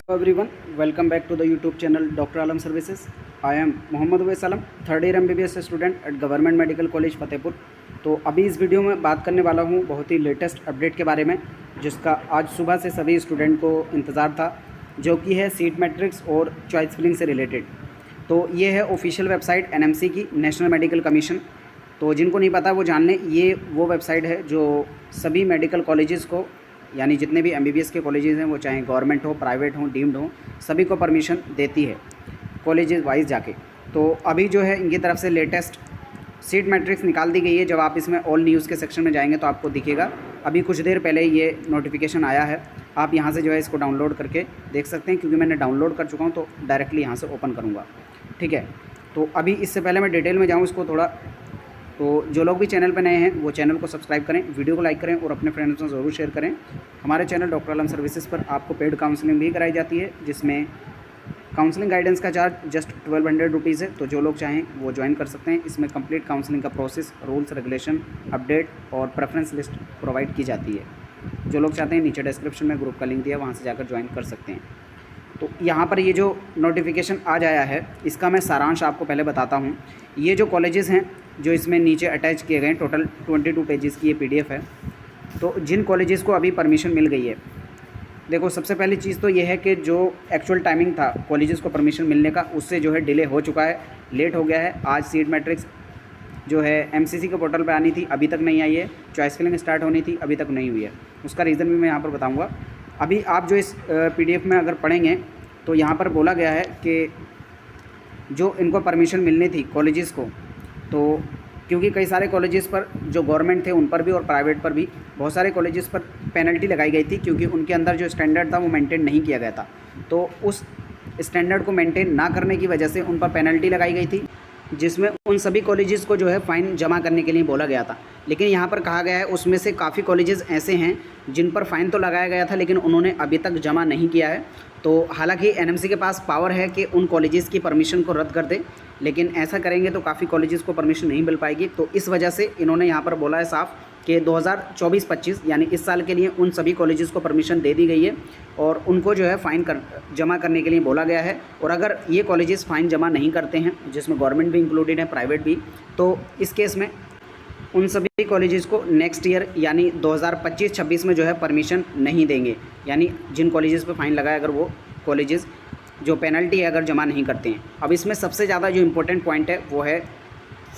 Hello everyone, welcome back to the YouTube channel Dr. Alam Services. I am Mohammad Uwais Alam, third year MBBS student at government medical college Fatehpur. तो अभी इस video में बात करने वाला हूँ बहुत ही लेटेस्ट अपडेट के बारे में, जिसका आज सुबह से सभी स्टूडेंट को इंतज़ार था, जो कि है सीट मैट्रिक्स और चॉइस फिलिंग से रिलेटेड। तो ये है ऑफिशियल वेबसाइट NMC की, नेशनल मेडिकल कमीशन। तो जिनको नहीं पता वो जान लें, ये वो वेबसाइट है जो सभी मेडिकल कॉलेजेस को, यानी जितने भी MBBS के कॉलेजेस हैं, वो चाहे गवर्नमेंट हो, प्राइवेट हो, डीम्ड हो, सभी को परमिशन देती है कॉलेजेस वाइज जाके। तो अभी जो है इनकी तरफ से लेटेस्ट सीट मैट्रिक्स निकाल दी गई है। जब आप इसमें ऑल न्यूज़ के सेक्शन में जाएंगे तो आपको दिखेगा। अभी कुछ देर पहले ये नोटिफिकेशन आया है, आप यहाँ से जो है इसको डाउनलोड करके देख सकते हैं, क्योंकि मैंने डाउनलोड कर चुका हूँ तो डायरेक्टली यहाँ से ओपन करूँगा। ठीक है, तो अभी इससे पहले मैं डिटेल में जाऊँ इसको थोड़ा, तो जो लोग भी चैनल पर नए हैं वो चैनल को सब्सक्राइब करें, वीडियो को लाइक करें और अपने फ्रेंड्स में ज़रूर शेयर करें। हमारे चैनल डॉक्टर आलम सर्विसेज पर आपको पेड काउंसलिंग भी कराई जाती है, जिसमें काउंसलिंग गाइडेंस का चार्ज जस्ट 1200 रुपीज़ है। तो जो लोग चाहें वो ज्वाइन कर सकते हैं। इसमें कंप्लीट काउंसलिंग का प्रोसेस, रूल्स, रेगुलेशन, अपडेट और प्रेफरेंस लिस्ट प्रोवाइड की जाती है। जो लोग चाहते हैं नीचे डिस्क्रिप्शन में ग्रुप का लिंक दिया, वहाँ से जाकर ज्वाइन कर सकते हैं। तो यहाँ पर ये जो नोटिफिकेशन आज आया है, इसका मैं सारांश आपको पहले बताता हूँ। ये जो कॉलेजेस हैं जो इसमें नीचे अटैच किए गए हैं, टोटल 22 पेजेस की ये PDF है। तो जिन कॉलेजेस को अभी परमिशन मिल गई है, देखो सबसे पहली चीज़ तो ये है कि जो एक्चुअल टाइमिंग था कॉलेजेस को परमिशन मिलने का, उससे जो है डिले हो चुका है, लेट हो गया है। आज सीट मैट्रिक्स जो है MCC के पोर्टल पे आनी थी, अभी तक नहीं आई है। चॉइस फिलिंग स्टार्ट होनी थी, अभी तक नहीं हुई है। उसका रीज़न भी मैं यहाँ पर बताऊँगा। अभी आप जो इस PDF में अगर पढ़ेंगे तो यहाँ पर बोला गया है कि जो इनको परमिशन मिलनी थी कॉलेजेस को, तो क्योंकि कई सारे कॉलेजेस पर जो गवर्नमेंट थे उन पर भी और प्राइवेट पर भी बहुत सारे कॉलेजेस पर पेनल्टी लगाई गई थी, क्योंकि उनके अंदर जो स्टैंडर्ड था वो मेंटेन नहीं किया गया था। तो उस स्टैंडर्ड को मेंटेन ना करने की वजह से उन पर पेनल्टी लगाई गई थी, जिसमें उन सभी कॉलेजेस को जो है फ़ाइन जमा करने के लिए बोला गया था। लेकिन यहाँ पर कहा गया है उसमें से काफ़ी कॉलेजेस ऐसे हैं जिन पर फ़ाइन तो लगाया गया था, लेकिन उन्होंने अभी तक जमा नहीं किया है। तो हालांकि NMC के पास पावर है कि उन कॉलेजेस की परमिशन को रद्द कर दे, लेकिन ऐसा करेंगे तो काफ़ी कॉलेजेस को परमिशन नहीं मिल पाएगी। तो इस वजह से इन्होंने यहाँ पर बोला है साफ कि 2024-25 यानी इस साल के लिए उन सभी कॉलेजेस को परमिशन दे दी गई है और उनको जो है फ़ाइन जमा करने के लिए बोला गया है। और अगर ये कॉलेजेस फ़ाइन जमा नहीं करते हैं, जिसमें गवर्नमेंट भी इंक्लूडेड है, प्राइवेट भी, तो इस केस में उन सभी कॉलेजेस को नेक्स्ट ईयर यानी 2025-26 में जो है परमिशन नहीं देंगे। यानी जिन कॉलेजेस पे फ़ाइन लगाए, अगर वो कॉलेजेस जो पेनल्टी है अगर जमा नहीं करते हैं। अब इसमें सबसे ज़्यादा जो इम्पोर्टेंट पॉइंट है वो है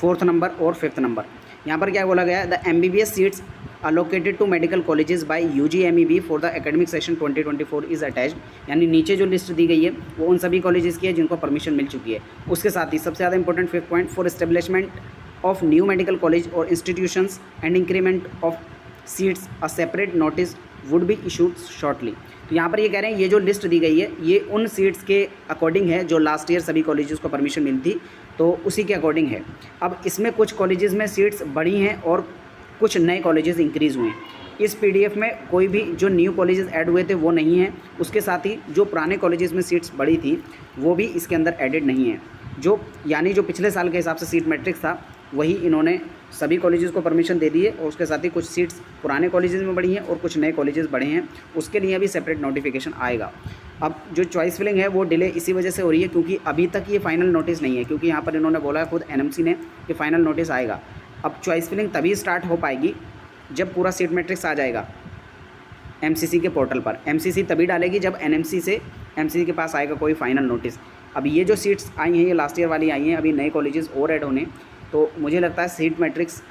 4th नंबर और 5th नंबर। यहाँ पर क्या बोला गया है, the MBBS seats allocated to medical colleges by UG-MEB for the academic session 2024 is attached. यानी नीचे जो लिस्ट दी गई है वो उन सभी कॉलेजेस की है जिनको परमिशन मिल चुकी है। उसके साथ ही सबसे ज़्यादा important 5th point, for establishment of new medical college और institutions and increment of seats a separate notice would be issued shortly. तो यहाँ पर ये कह रहे हैं ये जो लिस्ट दी गई है ये उन सीट्स के अकॉर्डिंग है जो लास्ट ईयर सभी कॉलेजेस को परमिशन मिली थी, तो उसी के अकॉर्डिंग है। अब इसमें कुछ कॉलेजेस में सीट्स बढ़ी हैं और कुछ नए कॉलेजेस इंक्रीज़ हुए हैं। इस PDF में कोई भी जो न्यू कॉलेजेस ऐड हुए थे वो नहीं है। उसके साथ ही जो पुराने कॉलेजेस में सीट्स बढ़ी थी वो भी इसके अंदर एडेड नहीं है। जो यानी जो पिछले साल के हिसाब से सीट मैट्रिक्स था वही इन्होंने सभी कॉलेजेस को परमिशन दे दी है। और उसके साथ ही कुछ सीट्स पुराने कॉलेजेस में बढ़ी हैं और कुछ नए कॉलेजेस बढ़े हैं, उसके लिए भी सेपरेट नोटिफिकेशन आएगा। अब जो चॉइस फिलिंग है वो डिले इसी वजह से हो रही है, क्योंकि अभी तक ये फाइनल नोटिस नहीं है। क्योंकि यहाँ पर इन्होंने बोला है खुद NMC ने कि फाइनल नोटिस आएगा। अब चॉइस फिलिंग तभी स्टार्ट हो पाएगी जब पूरा सीट मैट्रिक्स आ जाएगा MCC के पोर्टल पर। MCC तभी डालेगी जब MCC के पास आएगा कोई फाइनल नोटिस। अब ये जो सीट्स आई हैं ये लास्ट ईयर वाली आई हैं, अभी नए कॉलेजेस और ऐड होने, तो मुझे लगता है सीट मैट्रिक्स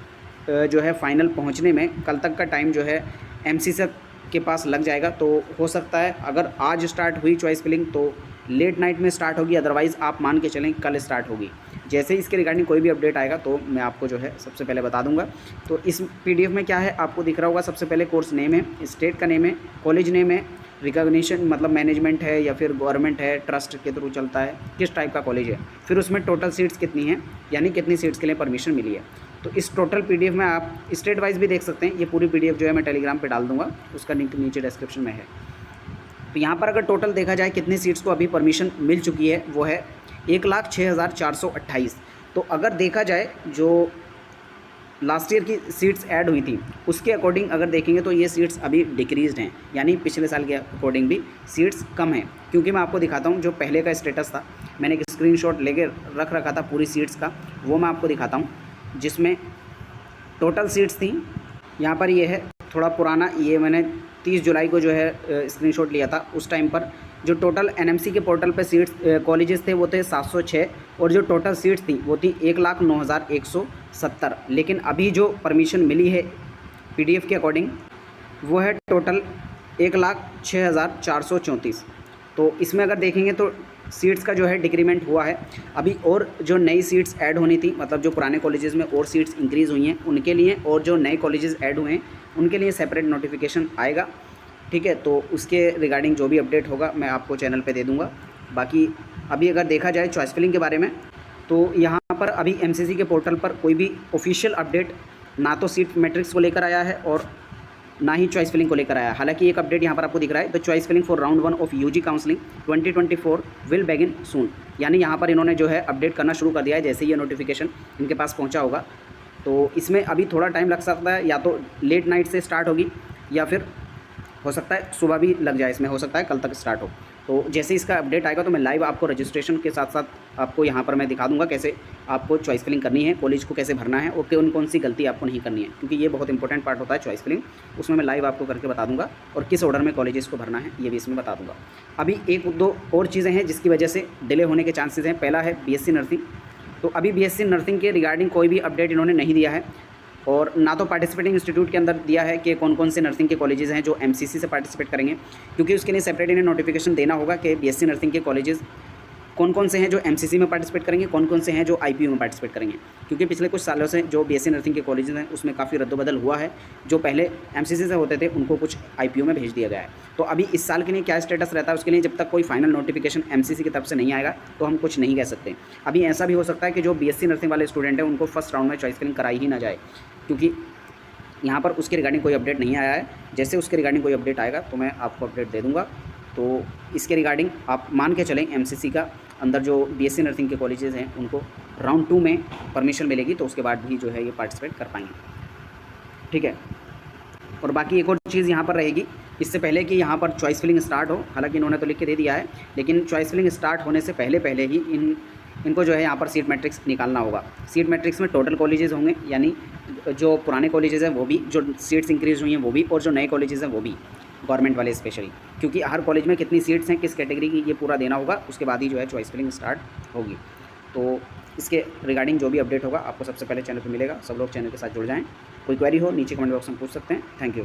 जो है फाइनल पहुंचने में कल तक का टाइम जो है MCC के पास लग जाएगा। तो हो सकता है अगर आज स्टार्ट हुई चॉइस फिलिंग तो लेट नाइट में स्टार्ट होगी, अदरवाइज़ आप मान के चलें कल स्टार्ट होगी। जैसे ही इसके रिगार्डिंग कोई भी अपडेट आएगा तो मैं आपको जो है सबसे पहले बता दूंगा। तो इस PDF में क्या है आपको दिख रहा होगा, सबसे पहले कोर्स नेम है, स्टेट का नेम है, कॉलेज नेम है, रिकॉग्निशन मतलब मैनेजमेंट है या फिर गवर्नमेंट है, ट्रस्ट के थ्रू चलता है, किस टाइप का कॉलेज है, फिर उसमें टोटल सीट्स कितनी हैं, यानी कितनी सीट्स के लिए परमिशन मिली है। तो इस टोटल PDF में आप स्टेट वाइज भी देख सकते हैं। ये पूरी PDF जो है मैं टेलीग्राम पे डाल दूंगा, उसका लिंक नीचे डिस्क्रिप्शन में है। तो यहाँ पर अगर टोटल देखा जाए कितनी सीट्स को अभी परमिशन मिल चुकी है वो है 1,06,428। तो अगर देखा जाए जो लास्ट ईयर की सीट्स ऐड हुई थी उसके अकॉर्डिंग अगर देखेंगे तो ये सीट्स अभी डिक्रीज़ड हैं, यानी पिछले साल के अकॉर्डिंग भी सीट्स कम हैं। क्योंकि मैं आपको दिखाता हूँ जो पहले का स्टेटस था, मैंने एक स्क्रीनशॉट लेके रख रखा था पूरी सीट्स का, वो मैं आपको दिखाता हूँ, जिसमें टोटल सीट्स थी। यहाँ पर ये है थोड़ा पुराना, ये मैंने 30 जुलाई को जो है स्क्रीनशॉट लिया था। उस टाइम पर जो टोटल एनएमसी के पोर्टल पे सीट्स कॉलेजेस थे वो थे 706, और जो टोटल सीट्स थी वो थी 1,09,170। लेकिन अभी जो परमिशन मिली है पीडीएफ के अकॉर्डिंग वो है टोटल 1,06,434। तो इसमें अगर देखेंगे तो सीट्स का जो है डिक्रीमेंट हुआ है अभी, और जो नई सीट्स ऐड होनी थी, मतलब जो पुराने कॉलेजेस में और सीट्स इंक्रीज़ हुई हैं उनके लिए, और जो नए कॉलेजेस ऐड हुए हैं उनके लिए सेपरेट नोटिफिकेशन आएगा। ठीक है, तो उसके रिगार्डिंग जो भी अपडेट होगा मैं आपको चैनल पे दे दूंगा। बाकी अभी अगर देखा जाए चॉइस फिलिंग के बारे में, तो यहाँ पर अभी एमसीसी के पोर्टल पर कोई भी ऑफिशियल अपडेट ना तो सीट मैट्रिक्स को लेकर आया है और ना ही चॉइस फिलिंग को लेकर आया है। हालांकि एक अपडेट यहाँ पर आपको दिख रहा है, the choice filling for round 1 of UG counselling 2024 will begin soon. यानी यहाँ पर इन्होंने जो है अपडेट करना शुरू कर दिया है जैसे ये नोटिफिकेशन इनके पास पहुँचा होगा। तो इसमें अभी थोड़ा टाइम लग सकता है, या तो लेट नाइट से स्टार्ट होगी या फिर हो सकता है सुबह भी लग जाए, इसमें हो सकता है कल तक स्टार्ट हो। तो जैसे इसका अपडेट आएगा तो मैं लाइव आपको रजिस्ट्रेशन के साथ साथ आपको यहाँ पर मैं दिखा दूंगा कैसे आपको चॉइस फिलिंग करनी है, कॉलेज को कैसे भरना है, और कौन सी गलती आपको नहीं करनी है, क्योंकि ये बहुत इंपॉर्टेंट पार्ट होता है चॉइस फिलिंग। उसमें मैं लाइव आपको करके बता दूंगा, और किस ऑर्डर में कॉलेजेस को भरना है ये भी इसमें बता दूंगा। अभी एक दो और चीज़ें हैं जिसकी वजह से डिले होने के चांसेस हैं। पहला है बीएससी नर्सिंग। तो अभी बीएससी नर्सिंग के रिगार्डिंग कोई भी अपडेट इन्होंने नहीं दिया है, और ना तो पार्टिसिपेटिंग इंस्टीट्यूट के अंदर दिया है कि कौन कौन से नर्सिंग के कॉलेजेस हैं जो एमसीसी से पार्टिसिपेट करेंगे, क्योंकि उसके लिए सेपरेट इन्हें नोटिफिकेशन देना होगा कि बीएससी नर्सिंग के कॉलेजेस कौन कौन से हैं जो एमसीसी में पार्टिसिपेट करेंगे, कौन कौन से हैं जो आईपीयू में पार्टिसिपेट करेंगे। क्योंकि पिछले कुछ सालों से जो बीएससी नर्सिंग के कॉलेजेस हैं उसमें काफ़ी रद्दबदल हुआ है, जो पहले एमसीसी से होते थे उनको कुछ आईपीयू में भेज दिया गया है। तो अभी इस साल के लिए क्या स्टेटस रहता है उसके लिए जब तक कोई फाइनल नोटिफिकेशन एमसीसी की तरफ से नहीं आएगा तो हम कुछ नहीं कह सकते। अभी ऐसा भी हो सकता है कि जो बीएससी नर्सिंग वाले स्टूडेंट हैं उनको फर्स्ट राउंड में चॉइस फिलिंग कराई ही ना जाए, क्योंकि यहाँ पर उसके रिगार्डिंग कोई अपडेट नहीं आया है। जैसे उसके रिगार्डिंग कोई अपडेट आएगा तो मैं आपको अपडेट दे दूँगा। तो इसके रिगार्डिंग आप मान के चलें एमसीसी का अंदर जो बीएससी नर्सिंग के कॉलेजेस हैं उनको राउंड 2 में परमिशन मिलेगी, तो उसके बाद भी जो है ये पार्टिसिपेट कर पाएंगे। ठीक है, और बाकी एक और चीज़ यहाँ पर रहेगी, इससे पहले कि यहाँ पर चॉइस फिलिंग स्टार्ट हो, हालांकि इन्होंने तो लिख के दे दिया है, लेकिन चॉइस फिलिंग स्टार्ट होने से पहले ही इनको जो है यहाँ पर सीट मैट्रिक्स निकालना होगा। सीट मैट्रिक्स में टोटल कॉलेजेस होंगे, यानी जो पुराने कॉलेजेस हैं वो भी, जो सीट्स इंक्रीज़ हुई हैं वो भी, और जो नए कॉलेजेस हैं वो भी, गवर्नमेंट वाले स्पेशली, क्योंकि हर कॉलेज में कितनी सीट्स हैं, किस कैटेगरी की, ये पूरा देना होगा। उसके बाद ही जो है चॉइस फिलिंग स्टार्ट होगी। तो इसके रिगार्डिंग जो भी अपडेट होगा आपको सबसे पहले चैनल पर मिलेगा। सब लोग चैनल के साथ जुड़ जाएँ। कोई क्वेरी हो नीचे कमेंट बॉक्स में पूछ सकते हैं। Thank you.